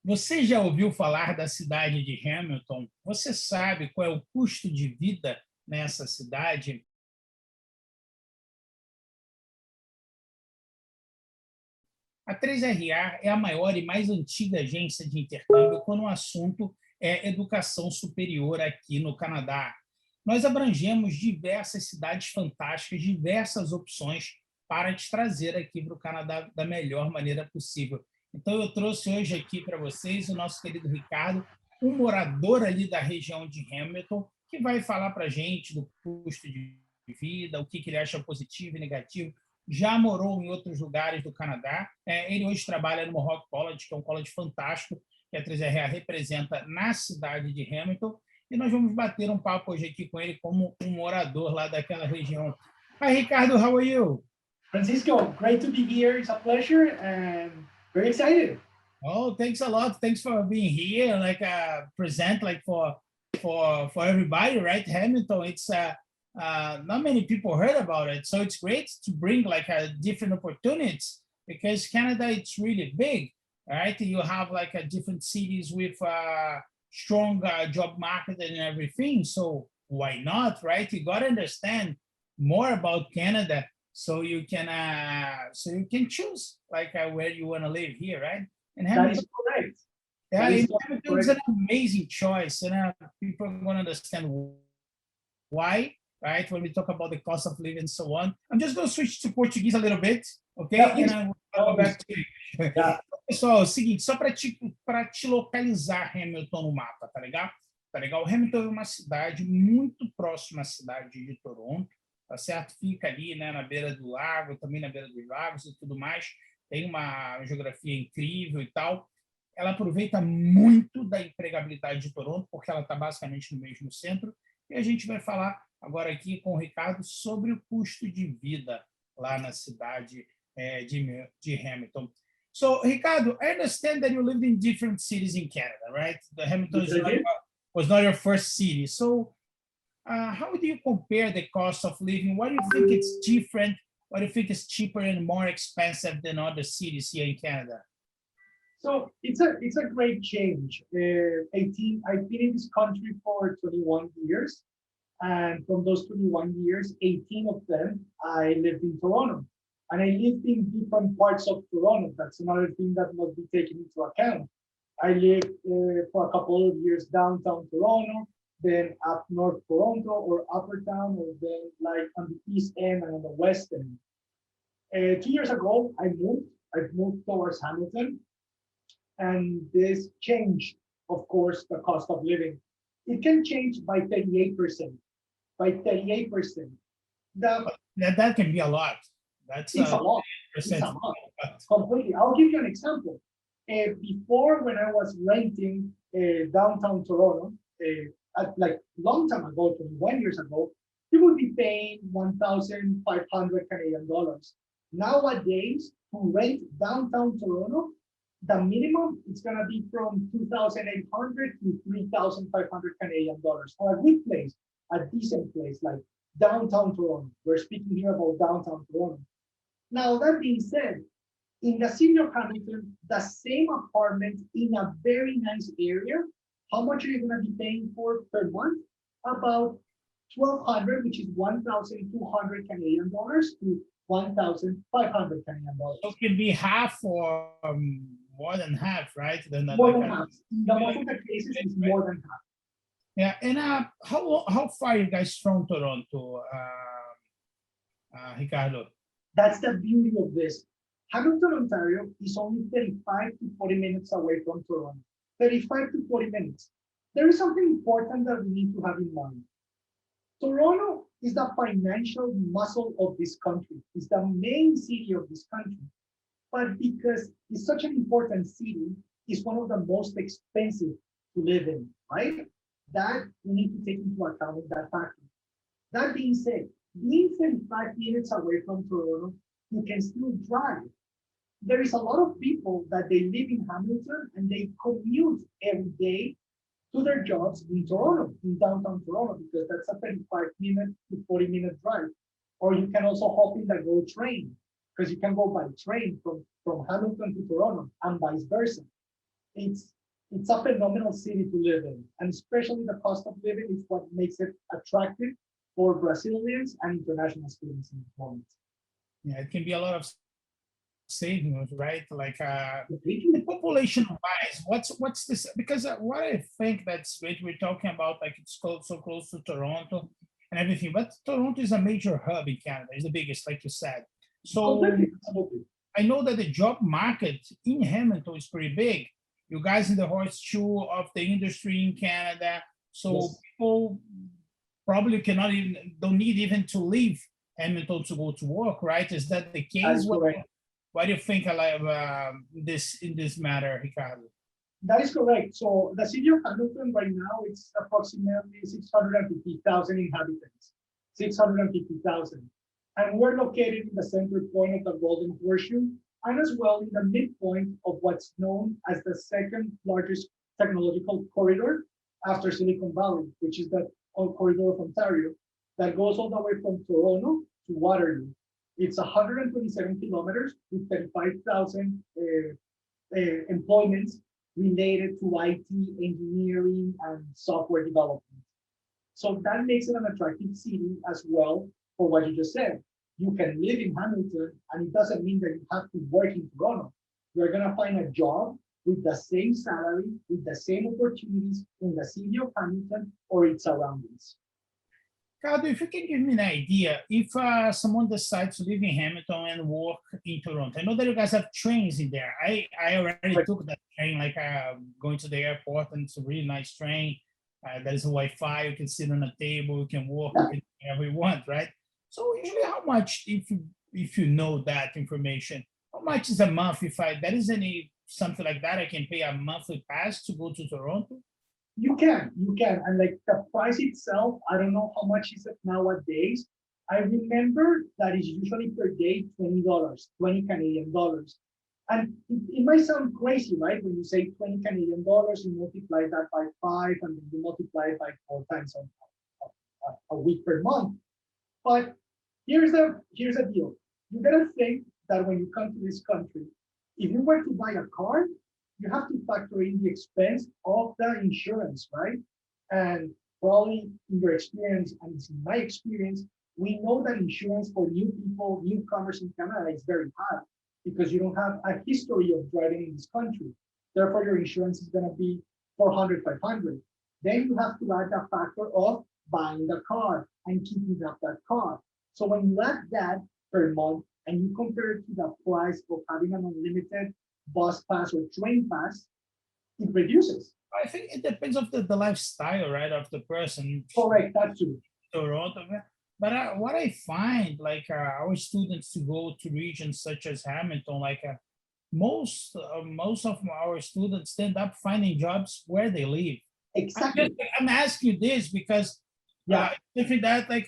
Você já ouviu falar da cidade de Hamilton? Você sabe qual é o custo de vida nessa cidade? A 3RA é a maior e mais antiga agência de intercâmbio quando o assunto é educação superior aqui no Canadá. Nós abrangemos diversas cidades fantásticas, diversas opções para te trazer aqui para o Canadá da melhor maneira possível. Então, eu trouxe hoje aqui para vocês o nosso querido Ricardo, um morador ali da região de Hamilton, que vai falar para a gente do custo de vida, o que ele acha positivo e negativo. Já morou em outros lugares do Canadá. Ele hoje trabalha no Mohawk College, que é um college fantástico, que a 3RA representa na cidade de Hamilton. E nós vamos bater um papo hoje aqui com ele como um morador lá daquela região. Hi, Ricardo, how are you? Francisco, great to be here. It's a pleasure and very excited. Oh, thanks a lot. Thanks for being here. Like present, like for everybody, right? Hamilton. It's not many people heard about it, so it's great to bring like different opportunities because Canada it's really big, right? You have like different cities with strong job market and everything. So why not, right? You got to understand more about Canada so you can choose like where you want to live here, right? And That is correct. yeah, That is Hamilton is an amazing choice, and people are going to understand why, right? When we talk about the cost of living and so on. I'm just going to switch to Portuguese a little bit, okay? Yeah, and I'll go back to English. Yeah. Pessoal, é o seguinte, só para te localizar Hamilton no mapa, tá legal? Tá legal? Hamilton é uma cidade muito próxima à cidade de Toronto, tá certo? Fica ali, né, na beira do lago, também na beira dos lagos e tudo mais. Tem uma geografia incrível e tal. Ela aproveita muito da empregabilidade de Toronto, porque ela está basicamente no mesmo centro. E a gente vai falar agora aqui com o Ricardo sobre o custo de vida lá na cidade de Hamilton. So, Ricardo, I understand that you lived in different cities in Canada, right? The Hamilton was not your first city. So, how do you compare the cost of living? What do you think it's different? What do you think is cheaper and more expensive than other cities here in Canada? So it's a great change. I've been in this country for 21 years, and from those 21 years, 18 of them I lived in Toronto, and I lived in different parts of Toronto. That's another thing that must be taken into account. I lived for a couple of years downtown Toronto, then up North Toronto or Upper Town, or then like on the East End and on the West End. 2 years ago, I've moved towards Hamilton, and this changed, of course, the cost of living. It can change by 38%. By 38%. That can be a lot. It's a lot. It's a lot. Completely. I'll give you an example. Before, when I was renting downtown Toronto, like long time ago, 21 years ago, you would be paying 1,500 Canadian dollars. Nowadays, to rent downtown Toronto, the minimum is going to be from 2,800 to 3,500 Canadian dollars for a good place, a decent place like downtown Toronto. We're speaking here about downtown Toronto. Now, that being said, in the city of Hamilton, the same apartment in a very nice area, how much are you going to be paying for per month? About 1,200, which is 1,200 Canadian dollars to 1,500 Canadian dollars. So it can be half or more than half, right? More than half. The most of the cases is more than half. Yeah, and how far are you guys from Toronto, Ricardo? That's the beauty of this. Hamilton, Ontario is only 35 to 40 minutes away from Toronto. 35 to 40 minutes. There is something important that we need to have in mind. Toronto is the financial muscle of this country. It's the main city of this country. But because it's such an important city, it's one of the most expensive to live in, right? That we need to take into account that factor. That being said, being 35 minutes away from Toronto, you can still drive. There is a lot of people that they live in Hamilton and they commute every day to their jobs in Toronto, in downtown Toronto, because that's a 35-minute to 40-minute drive. Or you can also hop in the GO train, because you can go by train from Hamilton to Toronto and vice versa. it's a phenomenal city to live in, and especially the cost of living is what makes it attractive for Brazilians and international students in this moment. Yeah, it can be a lot of savings, right? Like Completely. population wise, what's this? Because what I think that's great, we're talking about like it's so close to Toronto and everything, but Toronto is a major hub in Canada. It's the biggest, like you said. So Completely. Absolutely. I know that the job market in Hamilton is pretty big. You guys in the horseshoe of the industry in Canada, so Yes. people probably cannot even don't need even to leave Hamilton to go to work, right? Is that the That case? is correct. Why do you think like this in this matter, Ricardo? That is correct. So the city of Hamilton right now, it's approximately 650,000 inhabitants, 650,000. And we're located in the center point of the Golden Horseshoe, and as well in the midpoint of what's known as the second largest technological corridor after Silicon Valley, which is the corridor of Ontario that goes all the way from Toronto to Waterloo. It's 127 kilometers with 35,000 employments related to IT, engineering, and software development. So that makes it an attractive city as well for what you just said. You can live in Hamilton, and it doesn't mean that you have to work in Toronto. You're going to find a job with the same salary, with the same opportunities in the city of Hamilton or its surroundings. Ricardo, if you can give me an idea, if someone decides to live in Hamilton and work in Toronto, I know that you guys have trains in there. I already took that train, like going to the airport, and it's a really nice train. There's a Wi-Fi, you can sit on a table, you can walk, you can do whatever you want, right? So usually how much, if you know that information, how much is a month if there is any something like that, I can pay a monthly pass to go to Toronto? You can, and like the price itself, I don't know how much is it nowadays. I remember that it's usually per day $20, 20 Canadian dollars. And it might sound crazy, right? When you say 20 Canadian dollars, you multiply that by 5, and then you multiply it by 4 times a week per month. But here's the deal. You gotta think that when you come to this country, if you were to buy a car, you have to factor in the expense of the insurance, right? And probably in your experience, and it's in my experience, we know that insurance for new people, newcomers in Canada is very high because you don't have a history of driving in this country. Therefore, your insurance is going to be 400, 500. Then you have to add the factor of buying the car and keeping up that car. So when you add that per month and you compare it to the price of having an unlimited bus pass or train pass, it reduces. I think it depends of the lifestyle, right, of the person. Correct, that's true. Toronto, but what I find, like our students to go to regions such as Hamilton, like most of our students end up finding jobs where they live. Exactly. I'm asking you this because if that like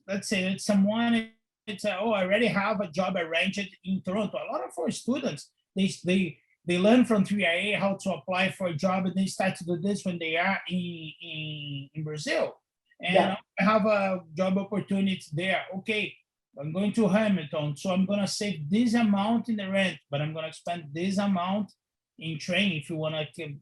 let's say it's someone I already have a job arranged in Toronto. A lot of our students they learn from 3IA how to apply for a job, and they start to do this when they are in Brazil. And I have a job opportunity there. Okay, I'm going to Hamilton, so I'm gonna save this amount in the rent, but I'm gonna spend this amount in train if you wanna to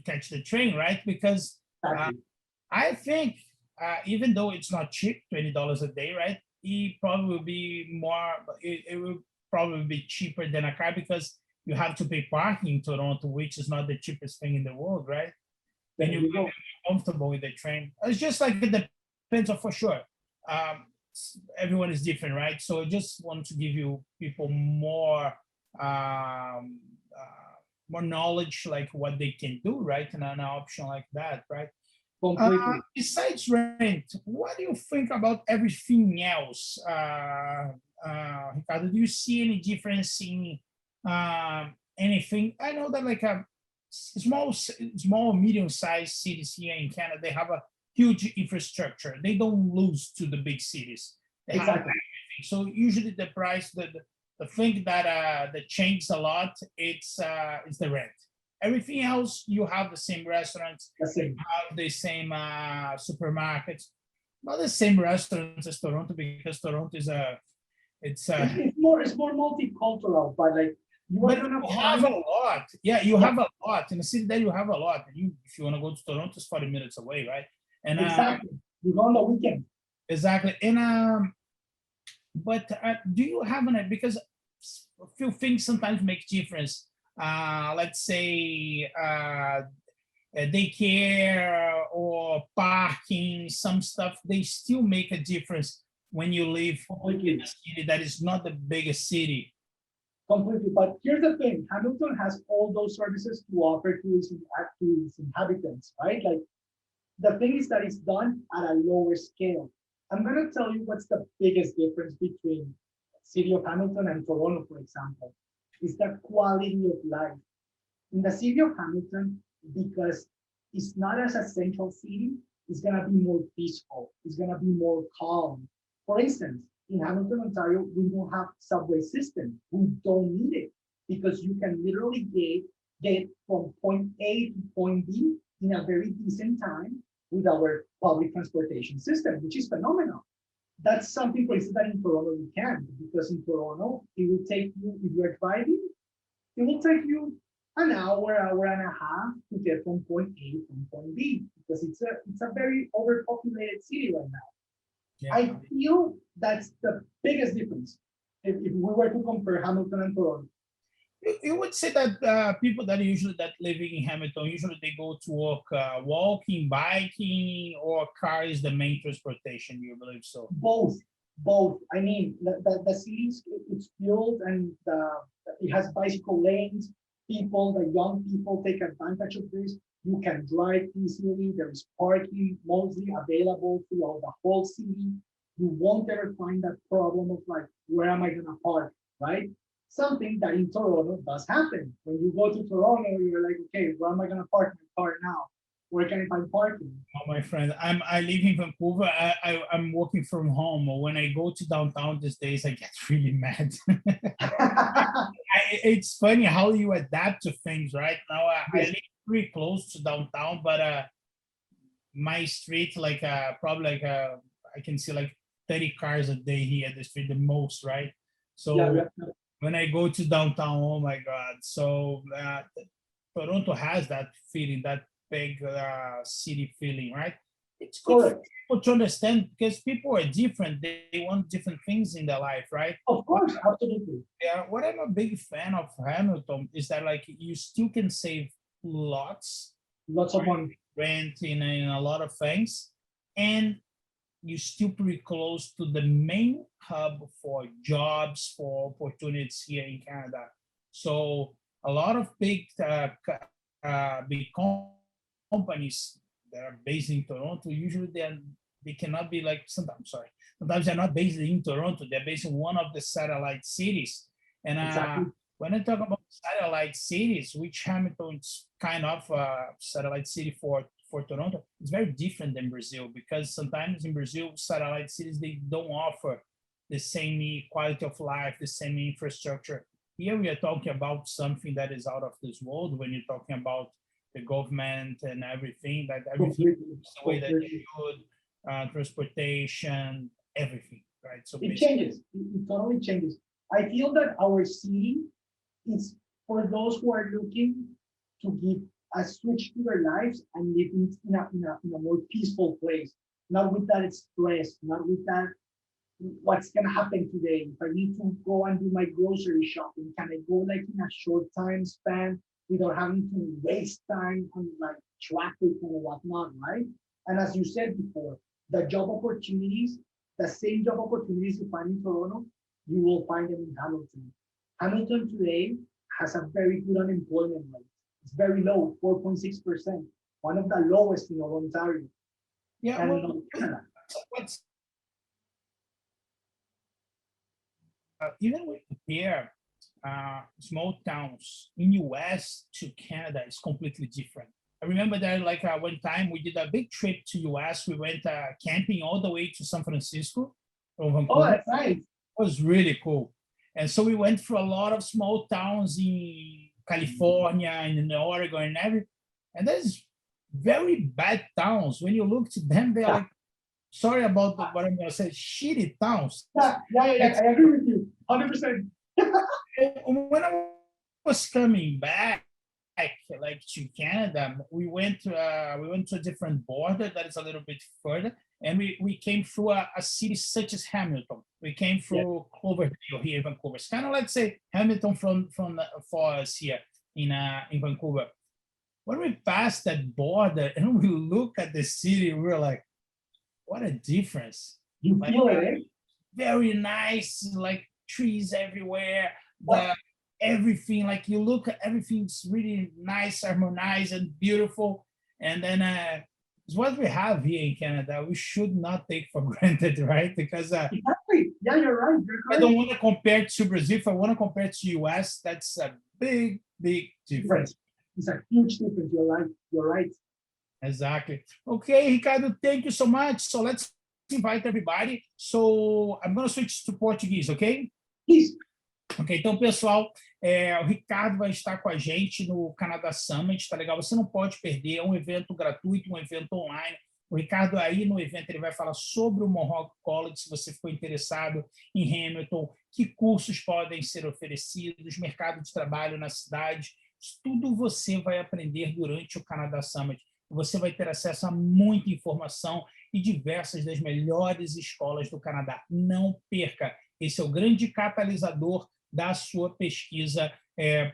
catch the train, right? Because I think even though it's not cheap, $20 a day, right? It probably will be more. It will probably be cheaper than a car because you have to pay parking in Toronto, which is not the cheapest thing in the world, right? Then you will be comfortable with the train. It's just like it depends on for sure. Everyone is different, right? So I just want to give you people more more knowledge, like what they can do, right? And an option like that, right? Besides rent, what do you think about everything else, Ricardo? Do you see any difference in anything? I know that like a small, medium-sized cities here in Canada, they have a huge infrastructure. They don't lose to the big cities. They have everything. So usually the price, the thing that changes a lot, it's the rent. Everything else, you have the same restaurants, you have the same supermarkets, not the same restaurants as Toronto because Toronto is it's more multicultural, but like You are But gonna you have find a lot. Yeah, you have a lot. In a city that you have a lot. If you want to go to Toronto, it's 40 minutes away, right? And exactly. You go on the weekend. exactly. And but do you have an because a few things sometimes make difference. Let's say daycare or parking, some stuff, they still make a difference when you live in a city that is not the biggest city. Completely. But here's the thing, Hamilton has all those services to offer to its inhabitants, right? Like the thing is that it's done at a lower scale. I'm gonna tell you what's the biggest difference between city of Hamilton and Toronto, for example, is the quality of life. In the city of Hamilton, because it's not as a central city, it's gonna be more peaceful, it's gonna be more calm. For instance, in Hamilton, Ontario, we don't have subway system. We don't need it because you can literally get from point A to point B in a very decent time with our public transportation system, which is phenomenal. That's something, for instance, that in Toronto you can, because in Toronto, it will take you, if you're driving, it will take you an hour and a half to get from point A to point B, because it's a very overpopulated city right now. Yeah. I feel that's the biggest difference if we were to compare Hamilton and Toronto. You would say that people that living in Hamilton, usually they go to work walking, biking, or car is the main transportation, you believe so? Both. I mean, the city, it's built and it has bicycle lanes. The young people take advantage of this. You can drive easily. There is parking mostly available throughout the whole city. You won't ever find that problem of like, where am I gonna park, right? Something that in Toronto does happen. When you go to Toronto, you're like, okay, where am I gonna park my car now? Where can I find parking? Oh, my friend, I live in Vancouver. I'm working from home. When I go to downtown these days, I get really mad. It's funny how you adapt to things, right? Now I live pretty close to downtown, but my street, like probably like I can see like 30 cars a day here at the street, the most, right? So when I go to downtown, oh my God. So Toronto has that feeling, that big city feeling, right? It's good for people to understand because people are different. They want different things in their life, right? Of course, absolutely. Yeah, what I'm a big fan of Hamilton is that like you still can save lots of money, rent in a lot of things, and you still pretty close to the main hub for jobs, for opportunities here in Canada. So a lot of big companies that are based in Toronto, usually they cannot be like sometimes they're not based in Toronto, they're based in one of the satellite cities. And when I talk about satellite cities, which Hamilton is kind of a satellite city for Toronto, it's very different than Brazil, because sometimes in Brazil, satellite cities, they don't offer the same quality of life, the same infrastructure. Here we are talking about something that is out of this world when you're talking about the government and everything, that everything is the way that they should, transportation, everything, right? So it changes. It totally changes. I feel that our city is for those who are looking to give a switch to their lives and live in a more peaceful place, not with that stress, not with that what's gonna happen today. If I need to go and do my grocery shopping, can I go like in a short time span without having to waste time on like traffic and whatnot, right? And as you said before, the job opportunities, the same job opportunities you find in Toronto, you will find them in Hamilton. Hamilton today has a very good unemployment rate. It's very low, 4.6%, one of the lowest in all Ontario. Yeah, and well, Canada. Even with compare small towns in US to Canada, it's completely different. I remember that like one time we did a big trip to US. We went camping all the way to San Francisco from Vancouver. Oh, that's nice. It was really cool. And so we went through a lot of small towns in California and in Oregon and everything. And there's very bad towns. When you look to them, they're like, sorry about what I'm going to say, shitty towns. Yeah, I agree with you, 100%. When I was coming back, like to Canada, we went to a different border that is a little bit further, and we came through a city such as Hamilton. We came through Cloverdale here in Vancouver. It's kind of like say Hamilton for us here in Vancouver. When we passed that border and we look at the city, we were like, what a difference. You like, feel it, eh? Very nice, like trees everywhere, the everything, like you look at everything's really nice, harmonized and beautiful. And then it's what we have here in Canada. We should not take for granted, right? Because Exactly. Yeah, you're right. You're I correct. don't want to compare to Brazil. If I want to compare to US, that's a big difference. It's a huge difference. You're right. You're right. Exactly. Okay, Ricardo, thank you so much. So let's invite everybody. So I'm going to switch to Portuguese, okay? Please. Ok, então, pessoal, o Ricardo vai estar com a gente no Canadá Summit, tá legal? Você não pode perder, é um evento gratuito, um evento online. O Ricardo aí no evento ele vai falar sobre o Mohawk College, se você ficou interessado em Hamilton, que cursos podem ser oferecidos, mercado de trabalho na cidade, tudo você vai aprender durante o Canadá Summit. Você vai ter acesso a muita informação e diversas das melhores escolas do Canadá. Não perca, esse é o grande catalisador da sua pesquisa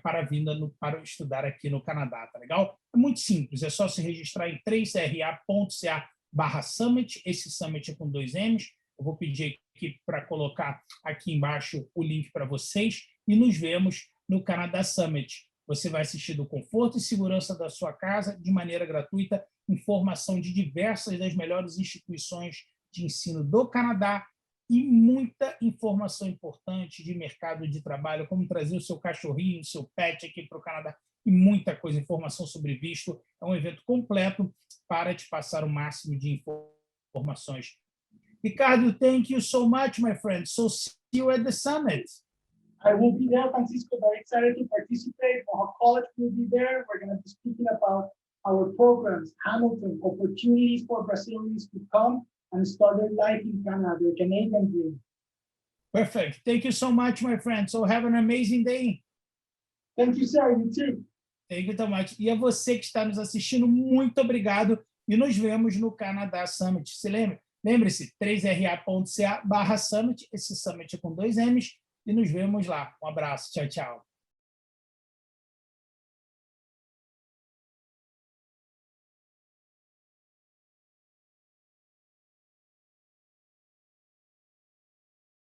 para a vinda para estudar aqui no Canadá, tá legal? É muito simples, é só se registrar em 3ra.ca/summit, esse summit é com 2 M's, eu vou pedir aqui para colocar aqui embaixo o link para vocês e nos vemos no Canadá Summit. Você vai assistir do conforto e segurança da sua casa de maneira gratuita, informação de diversas das melhores instituições de ensino do Canadá e muita informação importante de mercado de trabalho, como trazer o seu cachorrinho, o seu pet aqui para o Canadá, e muita coisa, informação sobre visto. É um evento completo para te passar o máximo de informações. Ricardo, thank you so much, my friend. So see you at the summit. I will be there, Francisco. Very excited to participate. Mohawk College will be there. We're going to be speaking about our programs, Hamilton, opportunities for Brazilians to come and start their life in Canada, their Canadian dream. Perfect. Thank you so much, my friend. So have an amazing day. Thank you, sir. You too. Thank you so much. E a você que está nos assistindo, muito obrigado. E nos vemos no Canadá Summit. Se lembra? Lembre-se, 3ra.ca/summit. Esse summit é com 2 M's. E nos vemos lá. Um abraço. Tchau, tchau.